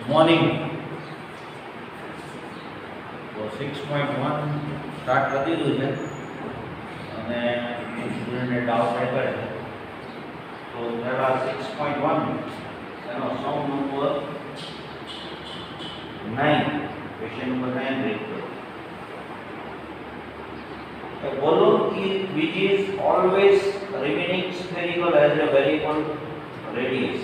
Morning તો 6.1 start કરી દીધું છે અને સ્ટુડન્ટને ડાઉટ આપ્યા છે તો પહેલા 6.1 એનો sum number 9 question number 9 read કરો. A balloon which is always remaining spherical has a variable radius.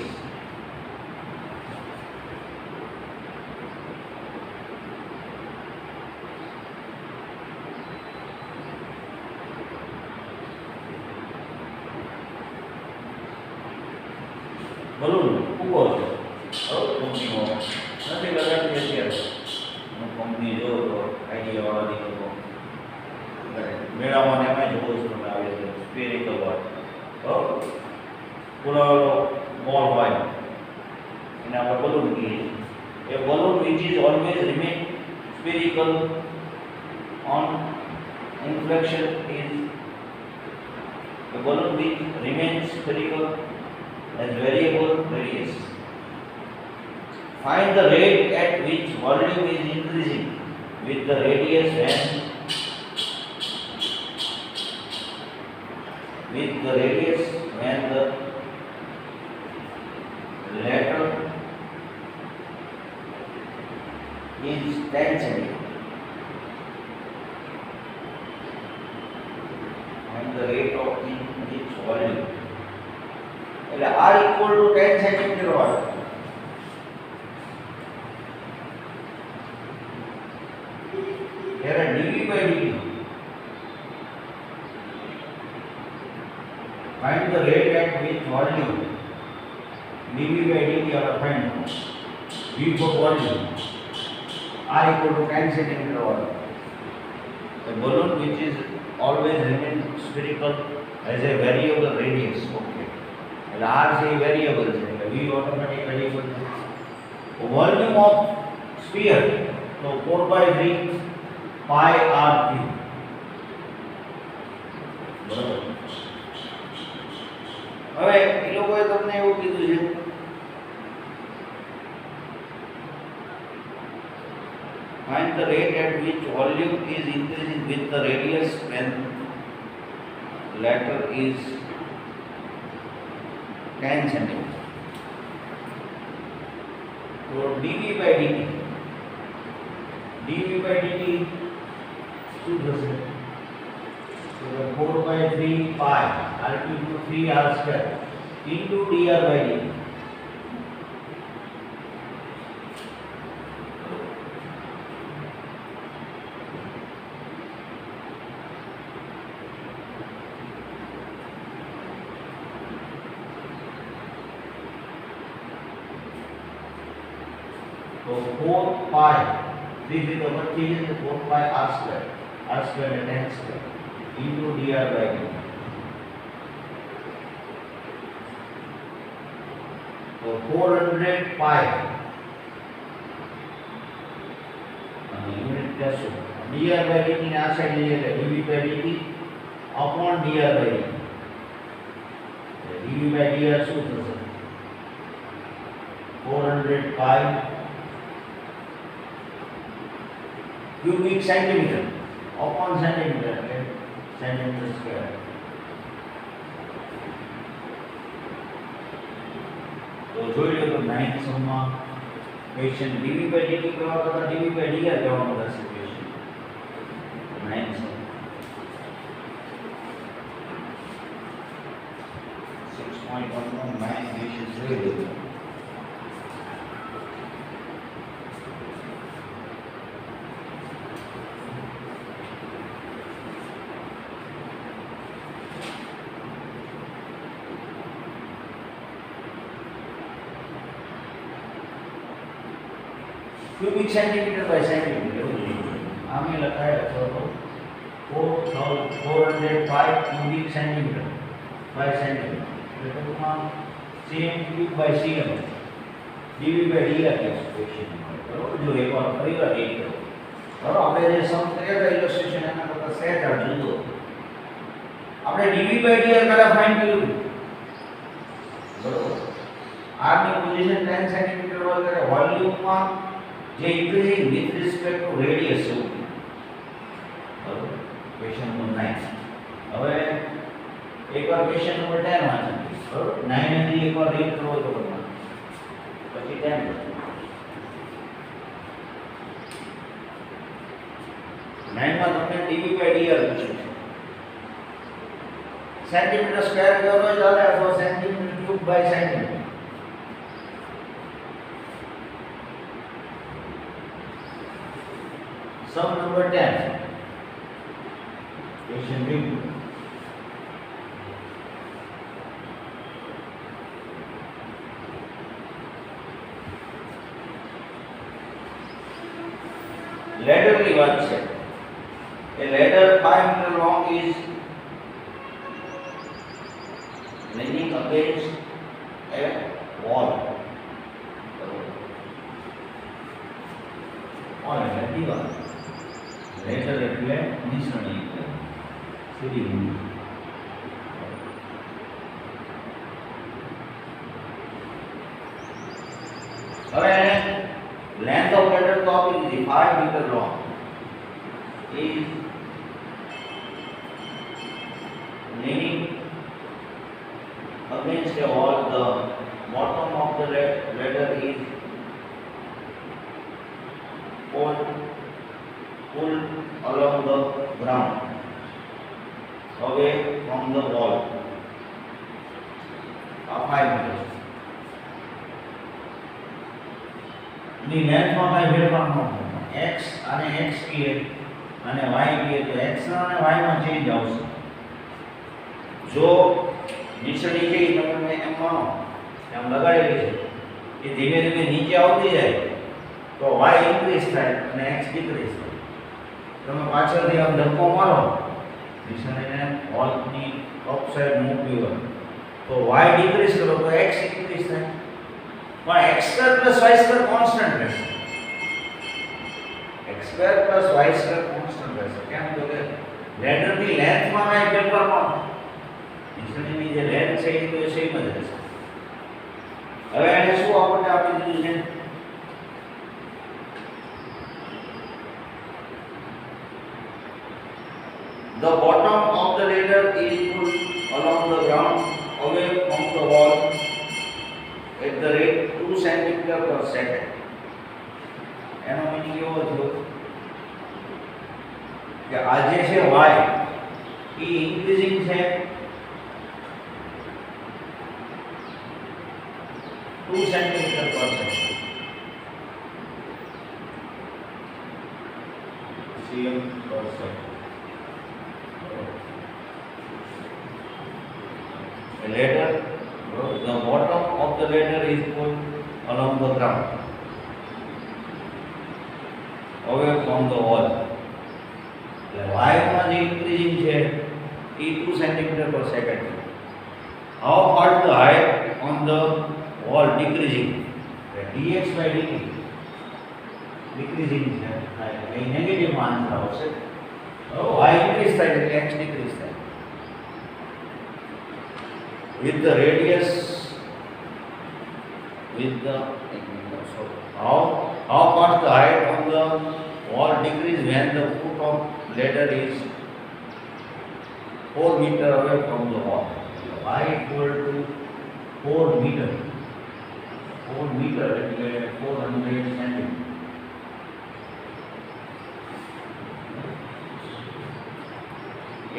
balloon ઉભો છે કંપનીઓ નથી લગાડતી અત્યારે કંપની જો તો આઈડિયા વાળા લોકો મેળામાં એમાં જોવો છો તમે આવે છે સ્ફેરિકલ હોય બરાબર પૂરો બોલ હોય એને આપણે balloon કહીએ. A balloon which is always remain spherical on inflection is a balloon which remains spherical as variable radius. Find the rate at which volume is increasing with the radius when the latter is 10 cm and the rate of its volume. એટલે r equal to 10 cm હોય ત્યારે dv by dt. Find the rate at which volume dv by dt are find v for volume r equal to 10 cm હોય. The balloon which is always remain spherical has a variable radius. Okay, એટલે r છે એ variable છે એટલે v automatic variable છે. Volume of sphere તો 4/3 pi r cube બરાબર. હવે એ લોકોએ તમને એવું કીધું છે find the rate at which volume is increasing with the radius when latter is 10 cm. So dv by dt શું થશે? So 4/3 pi r cube to 3r square into dr by dt. So 4 pi 3 is over 3 is 4 pi r square and 10 square into dr by dt. So 400 pi unit कैसे dr by dt ने आ side ले ले dv by dt upon dr by dt. dv by dr શું થશે? 400 pi cubic centimeter upon centimeter centimeter square. તો જોઈ લો તો 9th સમમાં ક્વેશ્ચન dv by dt કહેવા કરતા dv by dr કહેવાનું રહેશે ક્વેશ્ચન 9th સમ 6.1 નો 9 ક્વેશ્ચન જોઈ લો. cubic centimeter by centimeter आगे लिखा है तो 405 cubic centimeter by centimeter એટલે તો cm cube by cm dv by dr के एक्सप्रेशन बराबर. जो एक बार फरीવાર રીડ કરો બરાબર. આપણે જે સમ કર્યા હતા ઇલસ્ટ્રેશન એના કરતા સેટ આ જુદો આપણે dv by dr પહેલા ફાઇન્ડ કર્યું બરાબર. r ની પોઝિશન 10 સેન્ટીમીટર હોય ત્યારે વોલ્યુમમાં જે increasing with respect to radius છે બરોબર ક્વેશ્ચન નંબર 9 હવે એકવાર ક્વેશ્ચન નંબર 10 વાંચો બરોબર 9 ને એકવાર રીડ કરો તો બરાબર પછી 10 9 માં તમને dv બાય dr પૂછ્યું છે સેન્ટીમીટર સ્ક્વેર કરો ચાલે અથવા centimetre cube by centimetre sum number 10 question b ladder ની વાત છે a ladder 5 meter long is leaning against a wall wall એટલે દીવાલ ladder એટલે નિશાની એટલે સીડી હવે length of ladder તો આપી દીધી 5 meter long is leaning against a wall. The bottom of the ladder is pulled along the ground away from the wall. 5 meters. ની લેન્થમાં કઈ ફેરફાર ન થાય x અને x કહીએ અને y કહીએ તો x અને y માં ચેન્જ આવશે જો નિશાની છે તમે એમ માનો એમ લગાડેલી છે એ ધીમે ધીમે નીચે આવતી જાય તો y ઇન્ક્રીઝ થાય અને x ડિક્રીઝ થાય તમે પાછળથી આમ ધક્કો મારો નિશાનીને વોલની અપ સાઈડ મૂકવી હોય તો y ડિક્રીઝ કરો તો x ઇન્ક્રીઝ થાય પણ x² + y² કોન્સ્ટન્ટ રહેશે x² + y² કોન્સ્ટન્ટ રહેશે કેમ તો કે લેડરની લેન્થમાં કાંઈ ફેરફાર ન થાય નિશાનીની જે લેન્થ છે એ તો સેમ જ રહેશે હવે એને શું આપણને આપી દીધું છે the bottom of the ladder is pulled along the ground away from the wall at the rate 2 cm per second. એનો મીનિંગ એવો થયો કે આ જે છે y એ ઇન્ક્રીઝિંગ છે 2 cm per second. cm per second. A ladder, the bottom of the ladder is pulled along the ground away from the wall. The y માં જે increasing છે એ 2 cm per second. How far the height on the wall decreasing? The dx by dt decreasing છે એ negative માં answer આવશે. y increase થાય એટલે x decrease થાય. With the radius how fast the height on the wall decrease when the foot of ladder is 4 meter away from the wall. Y equal to 4 meter. 4 meter એટલે 400 centimeter.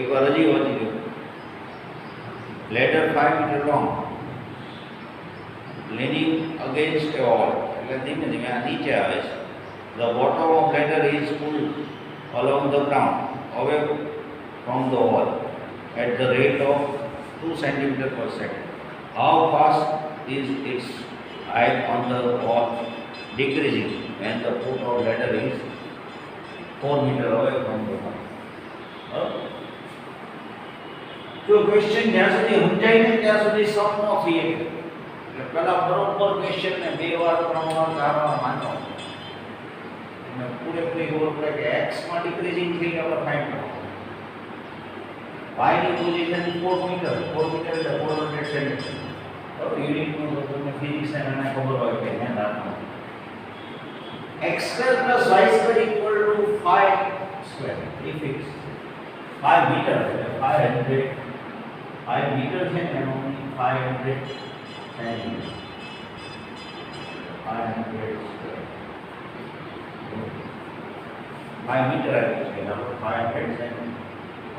એક વાર હજી વાંચી લો. Ladder 5 meter long, leaning against a wall. એટલે ધીમે ધીમે આ નીચે આવે છે. The bottom of ladder is pulled along the ground, away from the wall, at the rate of 2 cm per second. How fast is its height on the wall decreasing when the foot of ladder is 4 meter away from the wall? તો question જ્યાં સુધી સમજાય ને ત્યાં સુધી સમ ન થઈ શકે એટલે પહેલા બરોબર ક્વેશ્ચનને 2 વાર 3 વાર 4 વાર વાંચો અને પૂરેપૂરી ખબર પડે કે x માં ડિક્રીઝિંગ થઈ આપણે ફાઇન્ડ કરવાનું y ની પોઝિશન 4 મીટર એટલે 400 સેન્ટીમીટર તો યુનિટનું તો તમને ફિઝિક્સ અને ખબર હોય કે ધ્યાન રાખવાનું. x square plus y square equal to 5 square. Prefix 5 meter એટલે 500 5 meter છે ને એનો 500 centimeter 500 square 5 meter આવી છે એટલે 500 centimeter.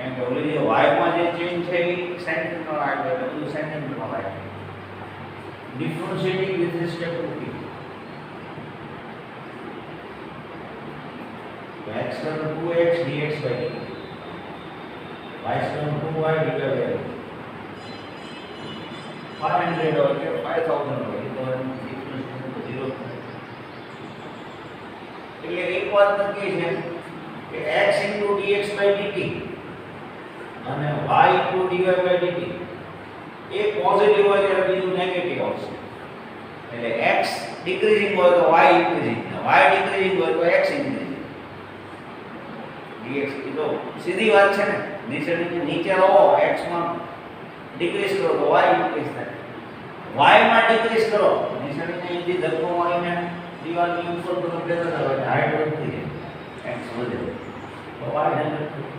એમ કે ઓલી જે y માં જે ચેન્જ છે એ સેન્ટીમીટર આવે એટલે બધું સેન્ટીમીટરમાં આવે. Differentiating with respect to p. x square 2x dx by dt, y square 2y divided by 500 or 5000 હોય તો ડિફરન્સ 0 એટલે એક વાત નક્કી છે કે x dx by dt અને y dy by dt A positive હોય ત્યારે બીજું નેગેટિવ આવશે. એટલે x ડિક્રીઝિંગ હોય તો y ઇન્ક્રીઝિંગ, y ડિક્રીઝિંગ હોય તો x ઇન્ક્રીઝિંગ. dx તો સીધી વાત છે ને, નીચે રહો x માં ડિક્રીઝ કરો તો y ઇન્ક્રીઝ થાય, y માં ડિક્રીઝ કરો નીચેની અહીંથી ધક્કો મારીને દીવાલની ઉપર પર બેઠા થાય એટલે હાઈટ વધતી જાય, x વધે તો y જનરેટ થાય.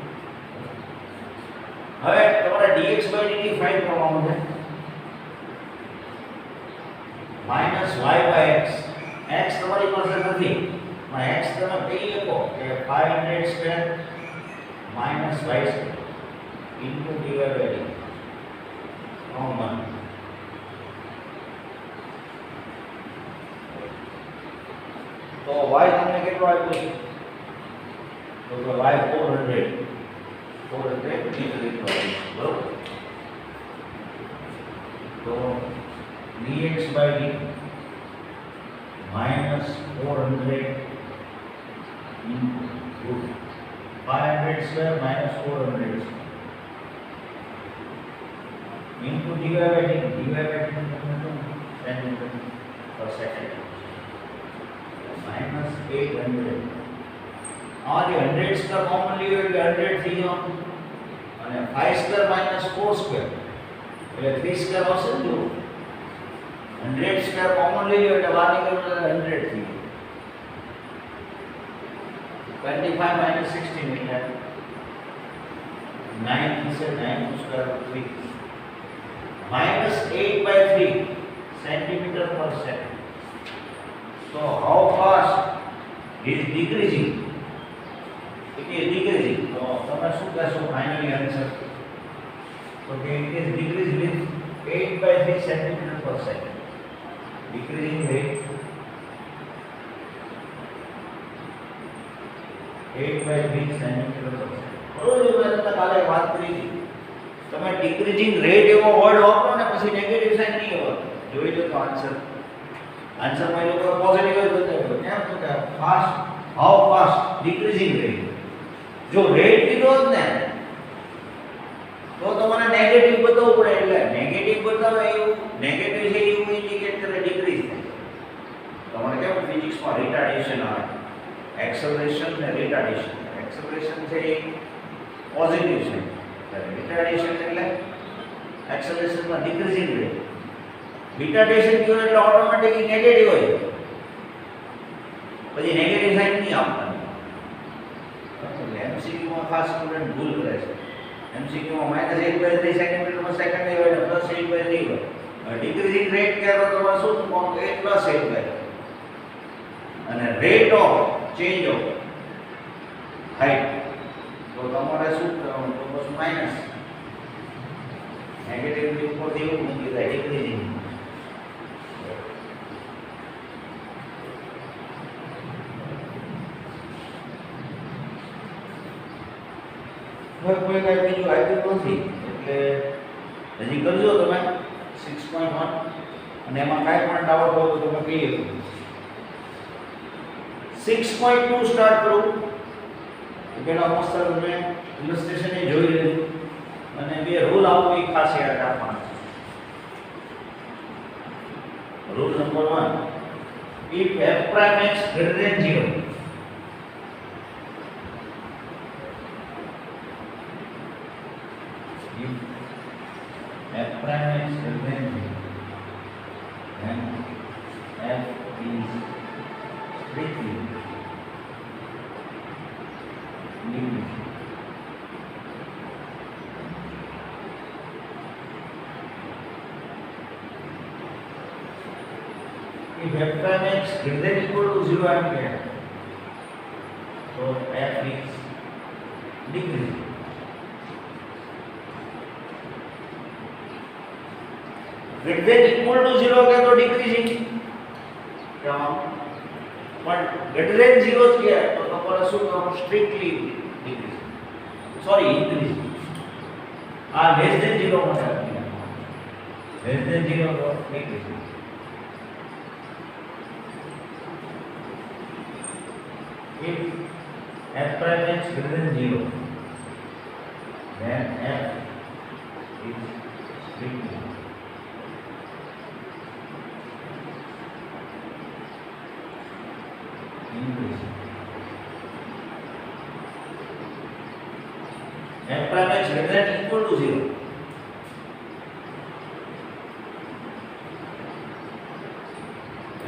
હવે તમારે dx by dt ફાઇન્ડ કરવાનું છે. -y by x, x તમારી પાસે નથી, માં x તમે કહી શકો કે 500 square minus y square into divide by dt common. તો y તમને કેટલો આપ્યો છે? તો y 400 મીટર જેટલો આવ્યો, બરોબર? તો dx by dt minus 400 into 500 square minus 400 square into dy by dt, centimeter per second minus 800. આમાંથી 100 સ્ક્વેર કોમનલી હોય એટલે 100 થઈ જવાનું અને 5 સ્ક્વેર minus 4 સ્ક્વેર એટલે 3 સ્ક્વેર આવશે ને. જો 100 સ્ક્વેર કોમનલી હોય એટલે બહાર નીકળે 100 થઈ જાય. 25 minus 16 એટલે 9 થશે, 9 square 3 minus 8 by 3 centimeter per second. So how fast is decreasing? It is decreasing. So તમે શું કહેશો ફાઇનલી આન્સર? તો કે it is decreased with 8 by 3 centimeter per second. Decreasing rate 8 by 3 centimeter per second. બરોબર, મેં તમને કાલે વાત કરી હતી. તમે ડિક્રીઝિંગ રેટ એવો વર્ડ વાપરો ને પછી નેગેટિવ સાઇન નહીં વાપરો. જોઈ લો તો આન્સરમાં એ લોકો પોઝિટિવ જ બતાવ્યો. કેમ તો કે ફાસ્ટ, હાઉ ફાસ્ટ ડિક્રીઝિંગ રેટ. જો રેટ દીધો જ ને તો તમારે નેગેટિવ બતાવવું પડે. એટલે નેગેટિવ બતાવે એવું નેગેટિવ છે એવું ઇન્ડિકેટ કરે ડિક્રીઝ થાય. તમારે કેમ ફિઝિક્સમાં રિટાર્ડેશન આવે, એક્સેલરેશન ને રિટાર્ડેશન. એક્સેલરેશન છે એ પોઝિટિવ છે, રિટાર્ડેશન એટલે એક્સેલરેશનમાં ડિક્રીઝિંગ રેટ. રિટાર્ડેશન કયો એટલે ઓટોમેટિકલી નેગેટિવ હોય, પછી નેગેટિવ સાઇન નહીં આપવાની. એમસીક્યુમાં ખાસ સ્ટુડન્ટ ભૂલ કરે છે. એમસીક્યુમાં -1/3 સેન્ટીમીટર પર સેકન્ડ હોય એટલે +8/3 હોય. ડિક્રીઝિંગ રેટ કહેતો તો શું મૂકવાનું? 8 + 8/3 અને rate of change of height તો તમારે શું કરવાનું? તો બસ માઈનસ નેગેટિવ ની ઉપરથી એવું મૂકી જાય ડિક્રીઝિંગ. કોઈ કાંઈ બીજું આપ્યું નથી એટલે હજી કરજો તમે 6.1 અને એમાં કાંઈ પણ ડાઉટ હોય તો તમે કહી શકો. 6.2 સ્ટાર્ટ કરું. પેલા મસ્ત તમે ઇલસ્ટ્રેશન એ જોઈ લેજો અને બે રૂલ આવો એ ખાસ યાદ રાખવાના છે. Rule number 1, if f prime x greater than 0 f prime x greater than 0 is strictly decreasing. If f prime x greater than equal to 0 ampere, so f is decreasing. Greater than equal to 0 के तो decreasing but greater than 0 क्या है तो तुम्हारा શું कहूँ strictly decreasing, sorry increasing. less than 0 होता है, less than 0 तो decreasing. If f prime x greater than 0, then f is strictly increasing. F prime x greater than equal to 0,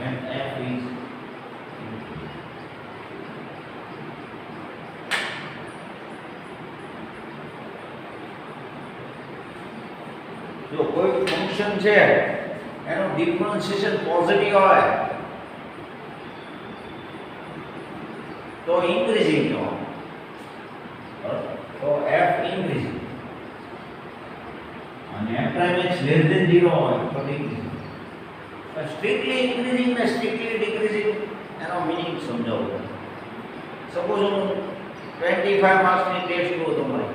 and f is जो कोई फंक्शन છે એનો differentiation positive હોય તો increasing કહેવાય, તો f ઇન્ક્રીઝિંગ અને f prime x less than 0 હોય તો ડિક્રીઝિંગ. સ્ટ્રિક્ટલી ઇન્ક્રીઝિંગ ને સ્ટ્રિક્ટલી ડિક્રીઝિંગ એનો મીનિંગ સમજાવું. સપોઝ હું 25 માર્ક્સની ટેસ્ટ લઉં તમારી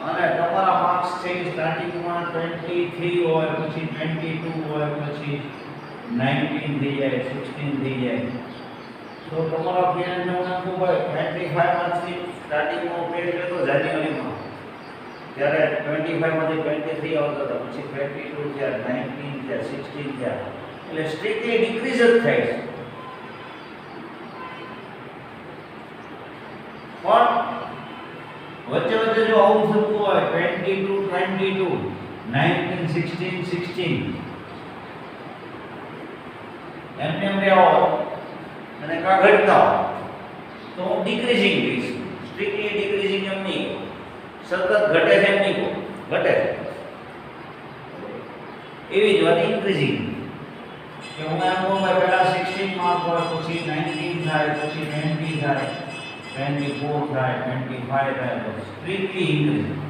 અને તમારા માર્ક્સ છે સ્ટાર્ટિંગમાં 23 હોય, પછી 22 હોય, પછી 19 થઈ જાય, 16 થઈ જાય, તો તમારા પેરેન્ટ્સને હું કહું ભાઈ 25 માર્ક્સની સ્ટાર્ટિંગમાં ટેસ્ટ લેતો જાન્યુઆરીમાં, ત્યારે 25 માંથી 23 આવતા હતા, પછી 22 થયા, 19 થયા, 16 થયા, એટલે સ્ટ્રિક્ટલી ડિક્રીઝ જ થાય છે. પણ વચ્ચે વચ્ચે જો આવું થતું હોય 22 22 19 16 16 એમને એમ રહ્યા હોય અને કા ઘટતા હોય તો હું ડિક્રીઝિંગ કહીશ. સ્ટ્રિક્ટલી ડિક્રીઝિંગ એમ નહીં, સતત ઘટે છે એમ નહીં કહું, ઘટે છે. એવી જ વાત ઇન્ક્રીઝિંગ કે હું એમ કહું ભાઈ પહેલા 16 માર્ક હોય, પછી 19 થાય, પછી 20 થાય, 24 થાય, 25 થાય, તો સ્ટ્રિક્ટલી ઇન્ક્રીઝિંગ.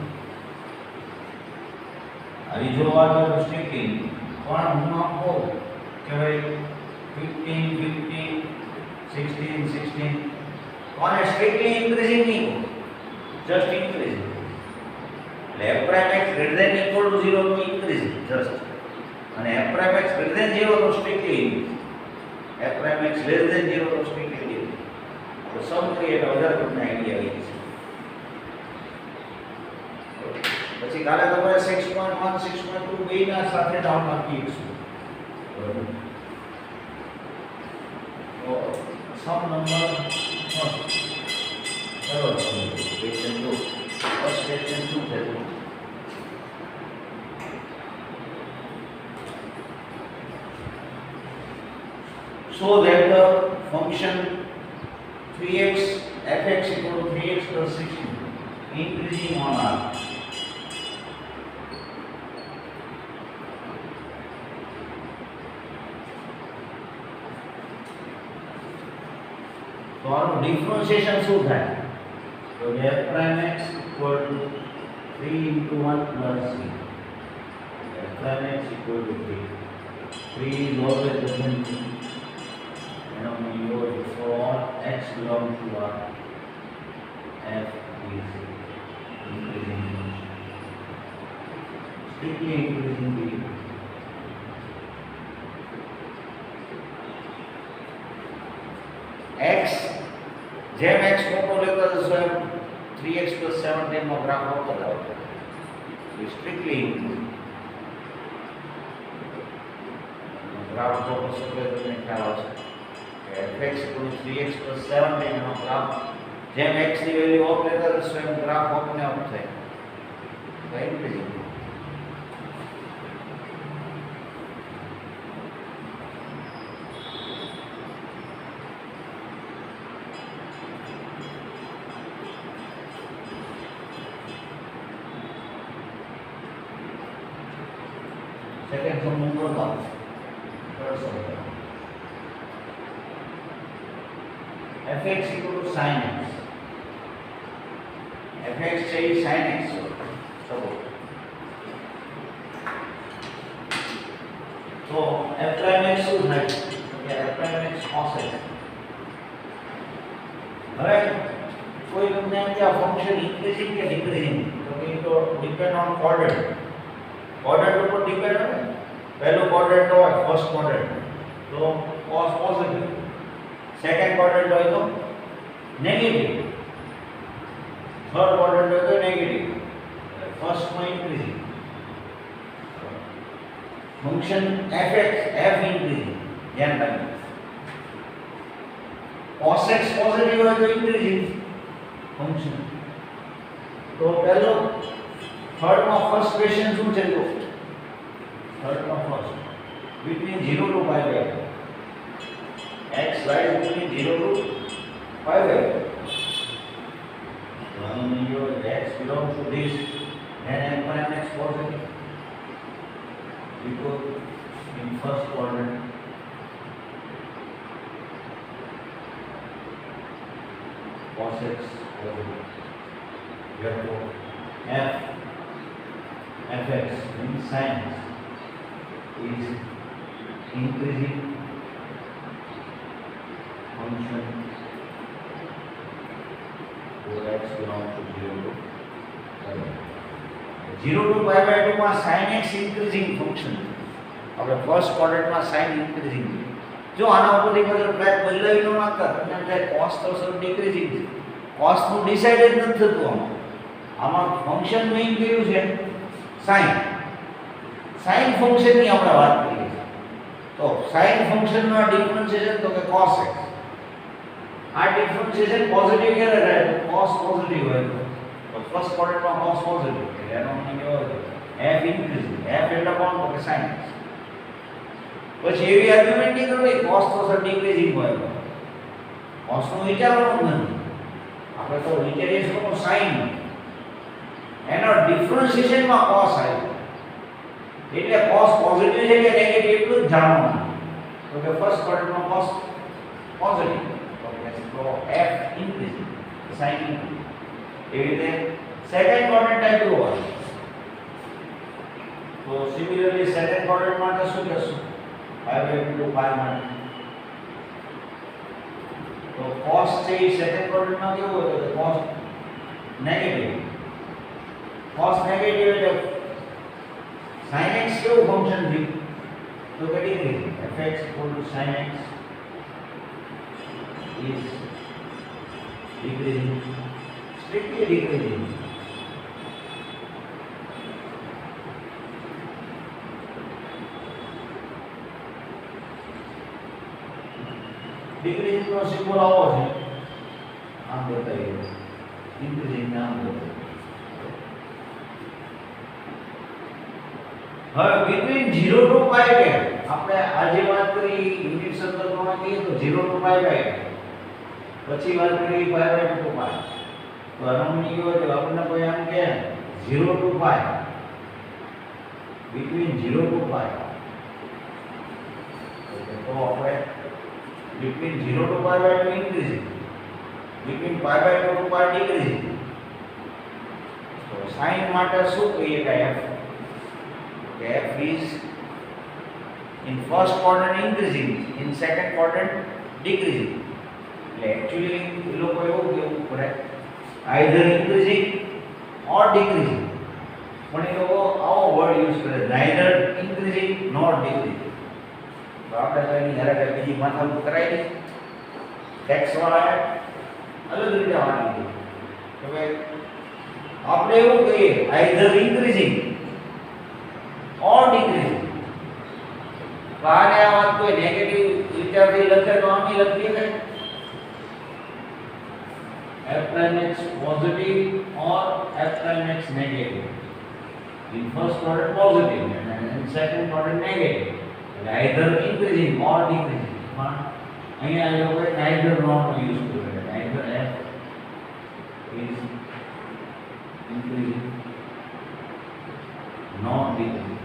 આવી જો વાત હોય તો સ્ટ્રિક્ટલી, પણ હું આમ કહું કે ભાઈ 15 15 16 16 કોને સ્ટ્રિક્ટલી ઇન્ક્રીઝિંગ નહીં કહું, જસ્ટ ઇન્ક્રીઝિંગ. એટલે f prime x greater than equal to 0 તો ઇન્ક્રીઝિંગ જસ્ટ, અને f prime x greater than 0 તો strictly increasing, f prime x less than 0 તો સ્ટ્રિક્ટલી ઇન્ક્રીઝિંગ. તો સમ કરીએ તો વધારે તમને આઈડિયા આવી જશે. પછી કાલે તમારે 6.1 6.2 બેયના સાથે ડાઉન આપીશું. બરાબર, તો સમ નંબર બરાબર ક્વેશ્ચન 2 ફર્સ્ટ ક્વેશ્ચન શું છે? So that the function 3x fx equal to 3x plus 16 increasing on r. तो આનું ડિફરન્શિએશન શું થાય? તો f prime x equal to 3 into 1 plus c. f prime x equal to 3. 3 is always the same thing. For x belongs to R, f is increasing, strictly increasing value. x જેમ x મોટો લેતા જશો એમ 3x plus 17 નો graph આવતો જાવ, strictly graph તો પછી તમને ખ્યાલ આવશે. fx equal to 3x plus 17 નો ગ્રાફ જેમ x ની વેલ્યુ ઓફ લેતા જશો એમ ગ્રાફ ઓપને ઓફ થાય, તો ઇન્ક્રીઝિંગ. સેકન્ડ સમૂહ નહોતા fx equal to sin x. fx છે એ sin x છે. સપોઝ તો f prime x શું થાય કે f prime x cos x. હવે કોઈ તમને એમ કે આ ફંક્શન ઇન્ક્રીઝિંગ કે ડિક્રીઝિંગ તો કે તો ડિપેન્ડ ઓન કોઓર્ડિનેટ. કોઓર્ડિનેટ ઉપર ડિપેન્ડ હોય. પહેલું કોઓર્ડિનેટ હોય ફર્સ્ટ કોઓર્ડિનેટ તો cos પોઝિટિવ. સેકન્ડ ક્વાડ્રન્ટ હોય તો નેગેટિવ. થર્ડ ક્વાડ્રન્ટ હોય તો નેગેટિવ. ફર્સ્ટમાં increasing function fx f increasing ધ્યાન રાખજો. cos x પોઝિટિવ હોય તો ઇન્ક્રીઝિંગ ફંક્શન. તો પહેલો થર્ડમાં ફર્સ્ટ ક્વેશ્ચન શું છે તો થર્ડમાં first between 0 to pi by x lies between 0 to pi by. When your x belongs to this, then f prime x positive. Because in first quadrant, cos x positive. Therefore, fx means sin x is increasing function for x belongs to 0 to pi by 0 to pi by 2 માં sin x increasing function. આપણે first ક્વાડ્રન્ટમાં sin increasing. જો આના ઉપરથી બધું track બદલાવી ન નાખતા તમને થાય cos તો સર ડિક્રીઝિંગ છે. cos નું ડિસાઇડેડ નથી થતું આમાં ફંક્શન મેઇન કયું છે sin. sin ફંક્શનની આપણે વાત કરીએ તો sin ફંક્શનનો ડિફરન્શિએશન તો કે cos x. આ ડિફરન્શિએશન પોઝિટિવ ક્યારે થાય તો cos પોઝિટિવ હોય તો ફર્સ્ટ ક્વાડ્રન્ટમાં cos પોઝિટિવ એટલે એનો મતલબ કેવો હોય f ઇન્ક્રીઝિંગ. f એટલે કોણ તો કે sin x. પછી એવી આર્ગ્યુમેન્ટ નહીં કરવી cos તો સર ડિક્રીઝિંગ હોય cos નું વિચારવાનું નથી. આપણે તો વિચારીએ છીએ તો sin એનો ડિફરન્શિએશનમાં cos આવ્યો એટલે cos પોઝિટિવ છે કે નેગેટિવ એટલું જ જાણવાનું. તો કે ફર્સ્ટ ક્વાડ્રન્ટમાં cos પોઝિટિવ તો f ઇન્ક્રીઝિંગ sin ઇન્ક્રીઝિંગ. એવી રીતે સેકન્ડ ક્વાડ્રન્ટ આપ્યું હોય તો સિમિલરલી સેકન્ડ ક્વાડ્રન્ટ માટે શું કરશું pi by 2 pi માટે તો cos છે એ સેકન્ડ ક્વાડ્રન્ટમાં કેવું હોય તો cos નેગેટિવ. cos નેગેટિવ એટલે sin x કેવું ફંક્શન થયું તો કે decreasing. fx sin x is decreasing, strictly decreasing. Decreasing નો સિમ્બોલ આવો છે આમ બતાવીએ ઇન્ક્રીઝિંગ નામ બતાવીએ. હવે between 0 to pi by આપણે આજે વાત કરી યુનિટ સંદર્ભમાં કહીએ તો 0 to pi by પછી વાત કરી pi by 2 pi. તો અનુમાનિક હોય તો આપણને કોઈ આમ કે 0 to pi between 0 to pi તો આપણે between 0 to pi by 2 increasing, between pi by 2 to pi decreasing. તો sin માટે શું કહીએ કે f f is in first quadrant increasing, in second quadrant decreasing. Actually ये लोग को એવું કેવું પડે either increasing or decreasing. પણ એ લોકો આવો વર્ડ યુઝ કરે neither increasing nor decreasing. તો આપણે તો એની જરા કે બીજી માથાકૂટ કરાવી દઈએ ટેક્સ વાળા અલગ રીતે વાંચી દઈએ કે ભાઈ આપણે એવું કહીએ either increasing or decreasing. આને આ વાત કોઈ નેગેટિવ વિચારથી લખે તો આમ લખીએ કે f prime x positive or f prime x negative. In first order positive and in second order negative. Either increasing or decreasing. અહીંયા આ લોકોએ neither nor નો યુઝ કર્યો છે. Neither f is increasing nor decreasing.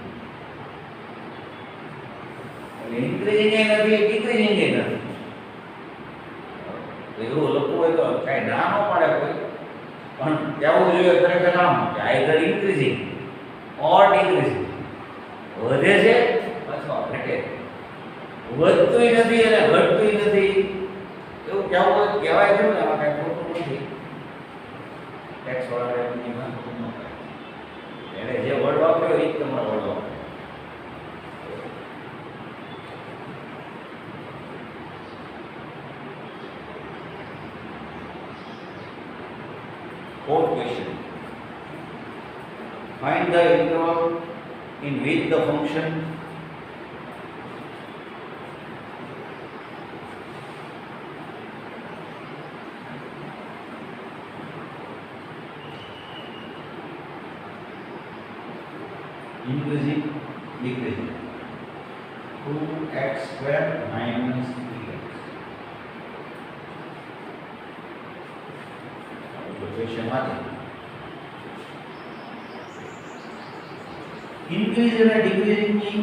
Increasing એ નથી decreasing એ નથી. એવું લખવું હોય તો કાંઈ ના ન પાડે કોઈ, પણ કહેવું જોઈએ ખરેખર આમ કે આઈધર ઇન્ક્રીઝિંગ ઓર ડિક્રીઝિંગ, વધે છે અથવા ઘટે, વધતુંય નથી અને ઘટતુંય નથી, એવું કહેવું હોય તો કહેવાય છે ને, આમાં કાંઈ ખોટું નથી. ટેક્સ વાળા એમનીમાં ખોટું ન થાય, એણે જે વર્ડ વાપર્યો એ જ તમારો વર્ડ વાપર્યો. Fourth question. Find the interval in which the function increasing, decreasing. 2x square minus 3x. Question आते इंक्रीज અને ડિક્રીઝિંગ ની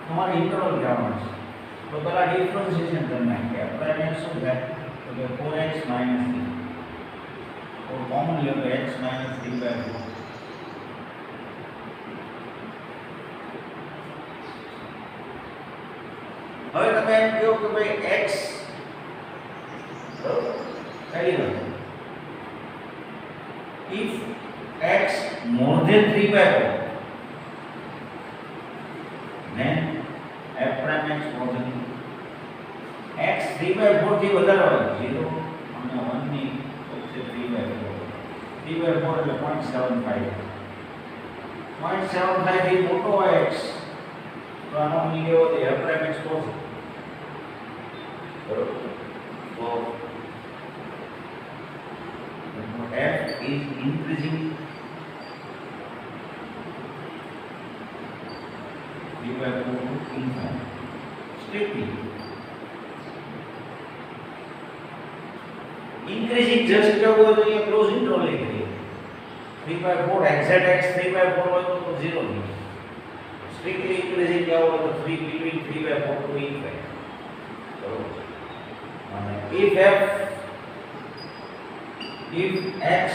તમારે ઇન્ટરવલ કહેવાનું છે. તો પહેલા ડિફરન્શિએશન કરना है કે આપણે શું થાય તો કે 4x 3 और कॉमन ले लो x 3/4. હવે તમે એમ કહો કે ભાઈ x કઈ લો if x more than 3/4 then f prime x more than x 3/4 થી વધારે હોય 0 અને 1 ની વચ્ચે 3/4 એટલે 0.75 થી મોટો હોય x તો આનો મીનિંગ એવો કે f prime x પોઝિટિવ, બરોબર. તો f is increasing divided by infinity strictly. Increasing just કેવું હોય તો એ ક્લોઝ ઇન્ટરવલ લઈ 3/4 exact x 3/4 હોય તો 0 નહીં. Strictly increasing કેવું હોય તો 3 between 3/4 to infinity, બરોબર. અને if x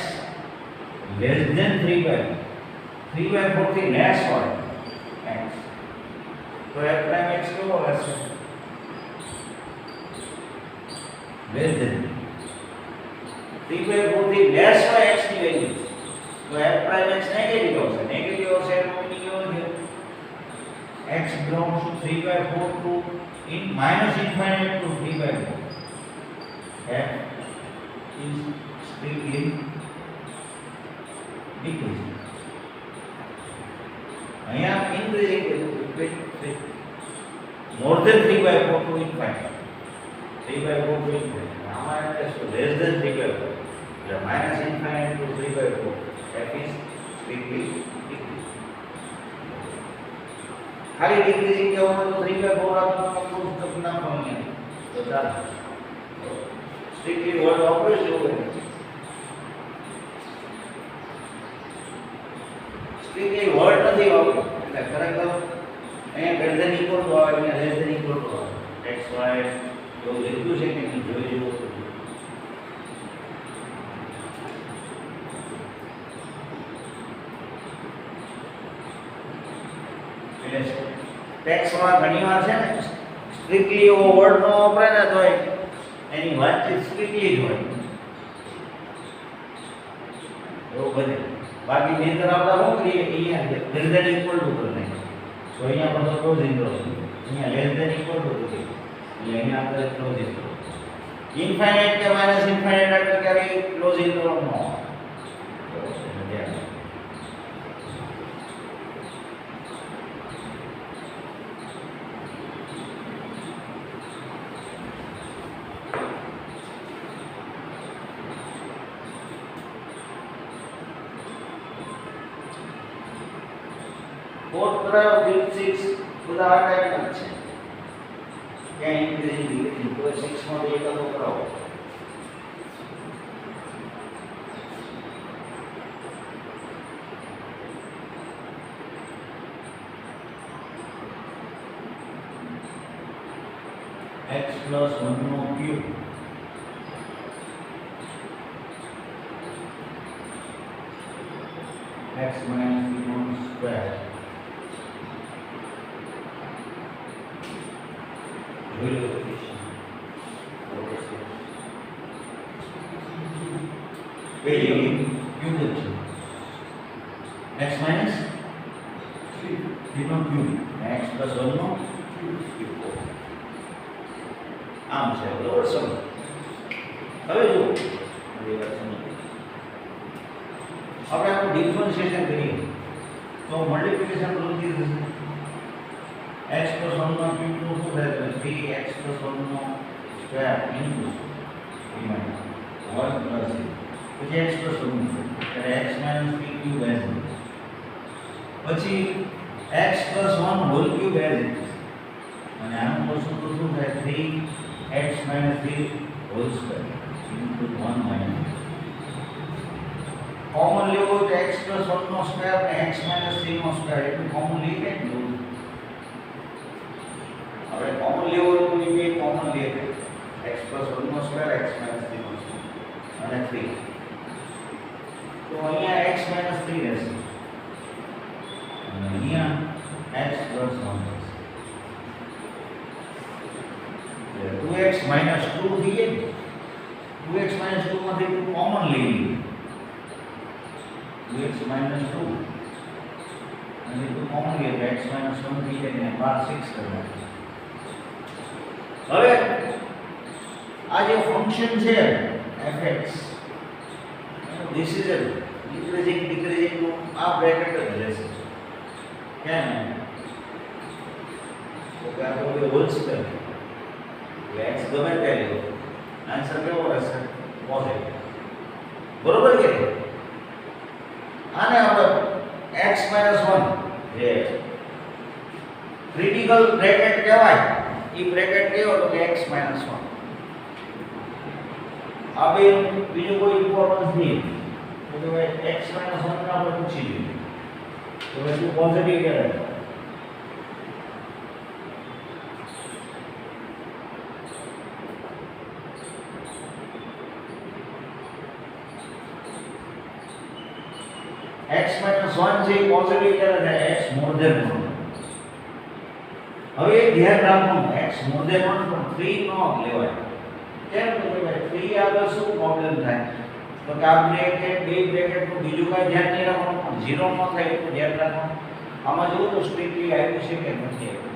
less than 3/4 થી less હોય x તો f prime x કેવો હશે? less than 3/4 થી less હોય x ની વેલ્યુ તો f prime x નેગેટિવ હશે. નેગેટિવ હશે એનો મીનિંગ એવો છે x belongs to 3/4 to minus infinite to 3/4. f is strictly decreasing. અહીંયા increasing more than 3/4 to infinity, 3/4 to infinity. આમાં એટલે શું less than 3/4 એટલે minus infinite to 3/4 f is strictly decreasing. ખાલી decreasing કેવું હોય તો 3/4 આપવાનો પ્રૂફ તો ના પણ તો ચાલે. સ્ટ્રિક્ટલી વર્ડ વાપર્યો છે એવું સ્ટ્રિક્ટલી વર્ડ નથી વાપર્યો એટલે ખરેખર અહીંયા ગ્રેટર ધેન ઇક્વલ ટુ આવે અહીંયા લેસ ધેન ઇક્વલ ટુ આવે x y એવું લીધું છે કે નહીં જોઈ જેવું એટલે ટેક્સ વાળા ઘણીવાર છે ને સ્ટ્રિક્ટલી એવો વર્ડ નો વાપરે ને તો એની વાતચીત સ્ટ્રિક્ટલી જ હોય એવું બને. બાકી નીંદર આપણે શું કરીએ અહીંયા લેસ ધેન ઇક્વલ ટુ કરી નાખીએ તો અહીંયા પણ ક્લોઝ ઇન્ટરવલ, અહીંયા લેસ ધેન ઇક્વલ ટુ કરીએ એટલે અહીંયા આપણે ક્લોઝ ઇન્ટરવલ. ઇન્ફાઇનાઇટ કે માઇનસ ઇન્ફાઇનાઇટ આપણે ક્યારેય ક્લોઝ ઇન્ટરવલ ન હોય. फोर्थ तरह ग्रुप 6 બધા આ ટાઈપના છે કે ઇન્ક્રીઝિંગ ડિક્રીઝિંગ તો 6 માં એક તો કરાવો. x plus 1 નો ક્યુબ x minus 3 નો સ્ક્વેર જોઈ લો પેલી ક્યુબ છે x minus 3 નો ક્યુબ x plus 1 નો ક્યુબ આમ છે બરોબર સમજ હવે જો આપણે આનું ડિફરન્શિએશન કરીએ તો મલ્ટીપ્લિકેશન પ્રવૃત્તિ થશે x plus 1 નો ક્યુબ નું શું થાય તો 3x plus 1 નો સ્ક્વેર ઇન્ટુ 3 minus 1 plus 3 પછી x plus 1 એટલે x minus 3 ક્યુબ as પછી x plus 1 whole cube as it is અને આનું મોશન તો શું થાય 3x minus 3 whole square into 1 minus common લેવો તો x plus 1 નો સ્ક્વેર અને x minus 3 નો સ્ક્વેર એટલું કોમન લઈ કે હવે કોમન લેવો તો એ કોમન લે x plus 1 નો સ્ક્વેર x minus 3 નો સ્ક્વેર અને 3 તો અહીંયા x minus 3 રહેશે અને અહીંયા x plus 1 રહેશે 2x minus 2 થઈ જાય 2x minus 2 માંથી 2 કોમન લઈ લઈએ 2x minus 2 અને 2 કોમન લઈએ તો x minus 1 થઈ જાય અને 6 કરવાનું હવે આ જે ફંક્શન છે fx this is a decreasing નું આ બ્રેકેટ જ રહેશે કેમ તો કે આપણે હોલ સ્ક્વેર x ગમે તે લો આન્સર કેવો રહેશે પોઝિટિવ બરોબર કે આને આપણે x 1 જે ક્રિટિકલ બ્રેકેટ કહેવાય એ બ્રેકેટ કેવો તો કે x 1 આ બે બીજું કોઈ ઇમ્પોર્ટન્સ નહીં તો કે x 1 ને આપણે પૂછી જોઈએ તો એ પોઝિટિવ કહેવાય x minus 1 છે પોઝિટિવ કરે x more than 1 હવે એક ધ્યાન રાખવાનું x more than 1 પણ 3 નો લેવાય કેમ તો ભાઈ 3 આગળ શું પ્રોબ્લેમ થાય તો કે આ બ્રેકેટ બે બ્રેકેટ નું બીજું કઈ ધ્યાન નહીં રાખવાનું પણ 0 નો થાય એટલું ધ્યાન રાખવાનું આમાં જોવું તો સ્ટ્રિક્ટલી આવ્યું છે કે નથી આવ્યું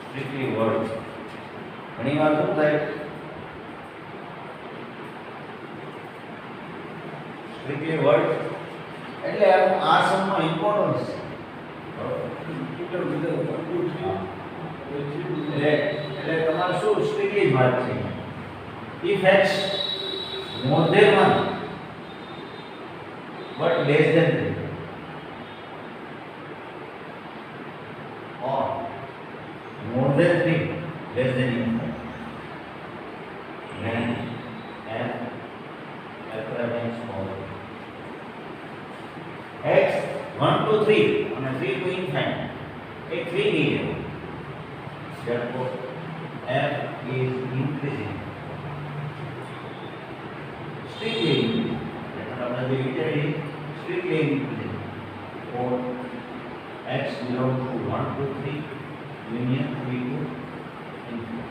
સ્ટ્રિક્ટલી વર્ડ ઘણી વાર શું થાય સ્ટ્રિક્ટલી વર્ડ એટલે આ સમનો ઇમ્પોર્ટન્સ છે એટલે તમારે શું સ્ટ્રિક્ટલી જ વાત છે if x more than 1 but less than 3 or more than 3 less than infant then f prime is small x 1 to 3 and 3 to infinite एक 3 नहीं है therefore f is increasing strictly मतलब जो Italy strictly increasing or x belongs to 1 to 3 union 3 to infinite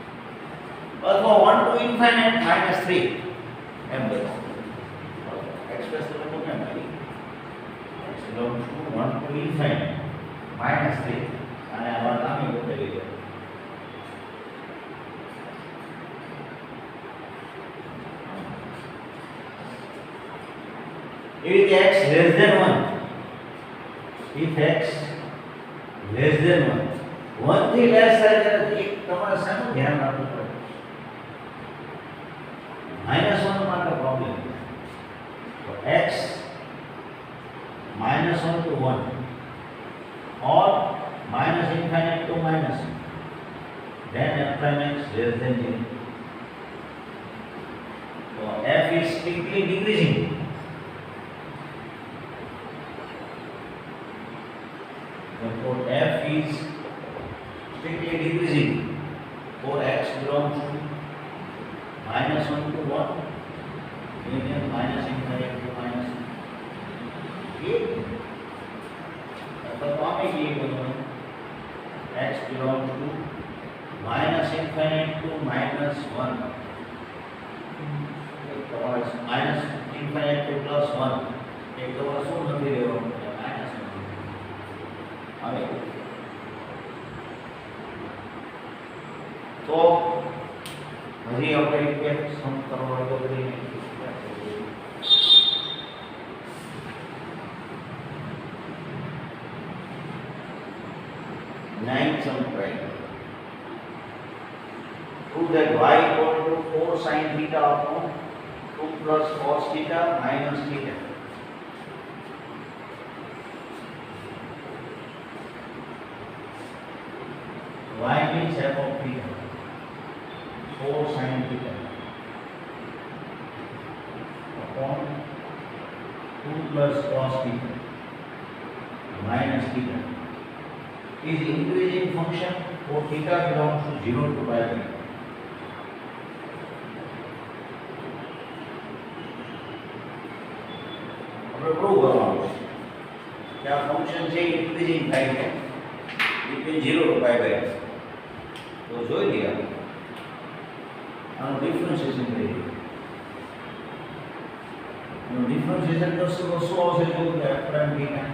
अथवा 1 to infinite minus 3 m express करो क्या भाई belongs to 1 to infinite minus 3 અને આ વાત આમે બતાવી દે if x less than 1 if x less than 1 1 થી લેસ થાય ત્યારે એક તમારે શાનું ધ્યાન રાખવું પડે -1 માટે પ્રોબ્લેમ તો x -1 to 1 or minus infinite to minus then f prime x less than 0 so f is strictly decreasing therefore f is strictly decreasing for x belongs to -1 to 1, union -infinity to -1. ये तो हमें ये बोलो x belongs to -infinity to -1, -infinity to +1, एक तो શું નથી લેવો હવે તો હજી આપણે એક સમ કરવા તો કરીને ninth sum try. Prove that y equal to 4 sin theta upon 2 plus cos theta minus theta. Y means f of theta. 4 sin theta upon 2 plus cos theta minus theta is increasing function for theta belongs to 0 to pi by. આપણે prove કરવાનું છે કે આ function છે increasing થાય છે between 0 to pi by. તો જોઈ લઈએ આનું ડિફરન્શિએશન કરીએ. આનું ડિફરન્શિએશન કરશું તો શું આવશે જો કે f પ્રાઇમ થીટા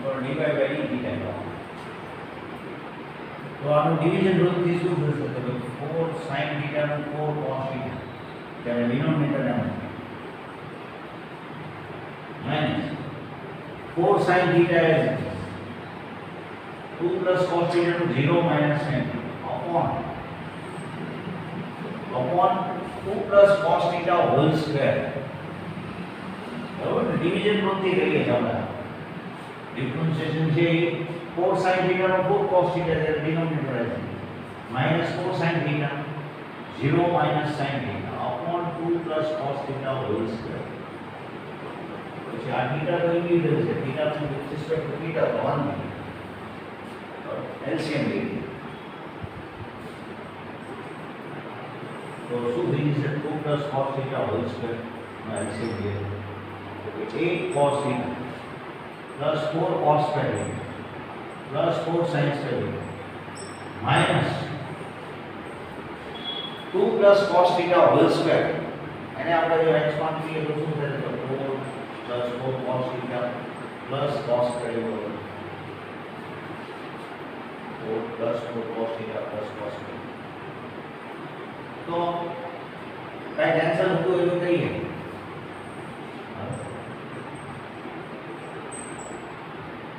और dy by dt थीटा. तो આનું ડિવિઝન રૂલ થી શું થશે તો 4 sin theta નું 4 cos theta ત્યારે ડિનોમિનેટર ને minus 4 sin theta is 2 plus cos theta to 0 minus sin upon 2 plus cos theta whole square. બરાબર ડિવિઝન રૂલ થી કરીએ આપણે डिफरेंशिएशन છે 4 sin theta નો 4 cos theta એટલે ડિનોમિનેટર આવે minus 4 sin theta 0 minus sin theta upon 2 plus cos theta whole square. પછી આ theta તો ઇન્ડિવિડ્યુઅલ છે theta with respect to theta તો 1 LCM લઈએ તો શું થઈ જશે 2 plus cos theta whole square નો LCM લઈએ તો 8 cos theta plus 4 cos square plus 4 sin square minus 2 plus cos theta whole square. અને આપણે જો expand કરીએ તો શું થશે તો 4 plus 4 cos theta plus cos square 4 plus 4 cos theta plus cos square. તો રાઈટ આન્સર હતું એવું કહીએ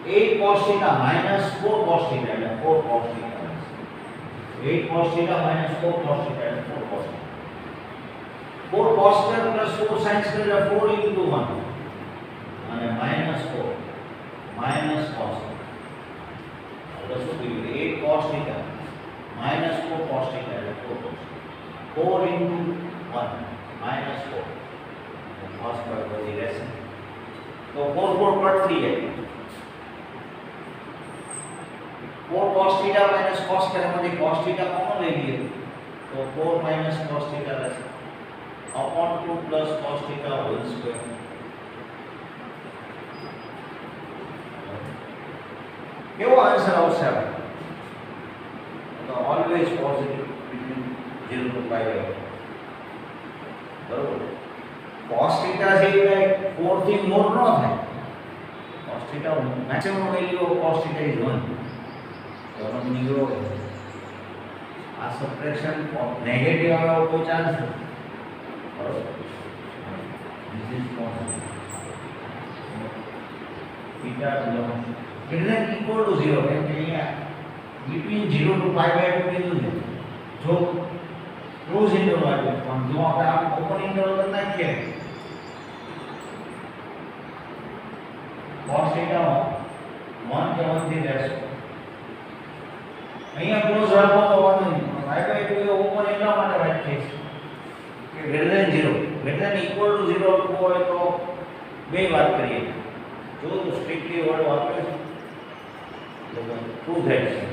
8 cos theta minus 4 cos theta એટલે 4 cos theta 8 cos theta minus 4 cos theta એટલે 4 cos theta 4 cos square plus 4 sin square એટલે 4 into 1 અને minus 4 minus cos એટલે શું થયું 8 cos theta minus 4 cos theta એટલે 4 cos 4 into 1 minus 4 cos પર બધી રહેશે તો 4 4 કટ થઈ જાય 4 cos theta minus cos square માંથી cos theta કોમન લઈ લઈએ તો 4 minus cos theta રહેશે upon 2 plus cos theta whole square. કેવો આન્સર આવશે તો always positive between 0 to pi by. બરોબર cos theta છે એ 4 થી મોર ન થાય cos theta maximum value of cos theta is 1. तो हम निगरो आ सब्ट्रैक्शन नेगेटिव आवे कोई चांस नहीं बराबर this is possible theta belongs greater equal to 0 है અહીંયા between 0 to pi by 2 बिंदु है जो क्लोज इंटरवल है हम जो આપણે આ ઓપન इंटरवल कर નાખીએ cos theta 1 के 1 થી રહેશે અહીંયા ક્લોઝ રાખો તો વાંધો નહીં y by 2 એ ઓપન એટલા માટે રાખીએ કે greater than 0 greater than equal to 0 હોય તો બે વાત કરીએ જો તો સ્ટ્રિક્ટલી વર્ડ વાપરે છે તો ટ્રુ ધેટ છે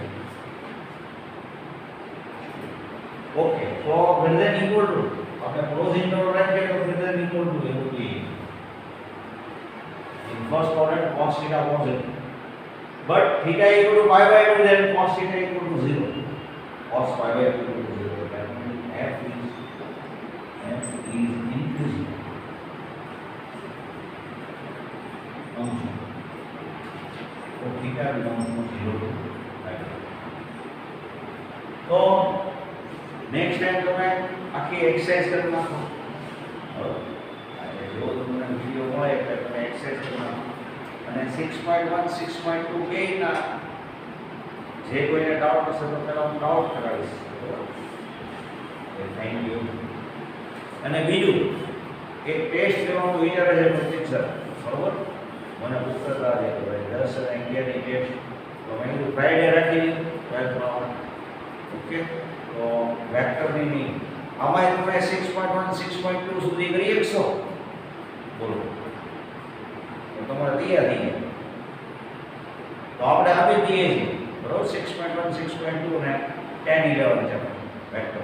ઓકે, તો greater than equal to આપણે ક્લોઝ ઇન્ટરવલ રાખીએ તો greater than equal to એવું જોઈએ. In first quadrant cos theta positive, but theta equal to pi by 2, then cos theta equal to 0. Cos pi by 2 equal to 0. That means f is increasing. Function. So theta belongs to 0 to pi. तो next time તમે આખી exercise કરી નાખો. હવે જો તમને video મળે એટલે તમે એક્સરસાઇઝ કરી નાખો. અને 6.1 6.2 બેયના જે કોઈને ડાઉટ હશે તો પહેલા હું ડાઉટ કરાવીશ. Thank you. અને બીજું એક ટેસ્ટ લેવાનું વિચારે છે પ્રતિક સર, બરોબર? મને પૂછતા હતા કે ભાઈ 10 અને 11 ની ટેસ્ટ તો મેં કીધું ફ્રાઈડે રાખી દીધું પ્રયત્ન. ઓકે, તો વેક્ટરની નહીં આમાં તમે 6.1 6.2 સુધી કરી શકશો? બોલો, તો તમારે તૈયાર થઈ જાય. તો આપણે આપી દઈએ છીએ, બરોબર? 6.1 6.2 ને 10 11 છે વેક્ટર.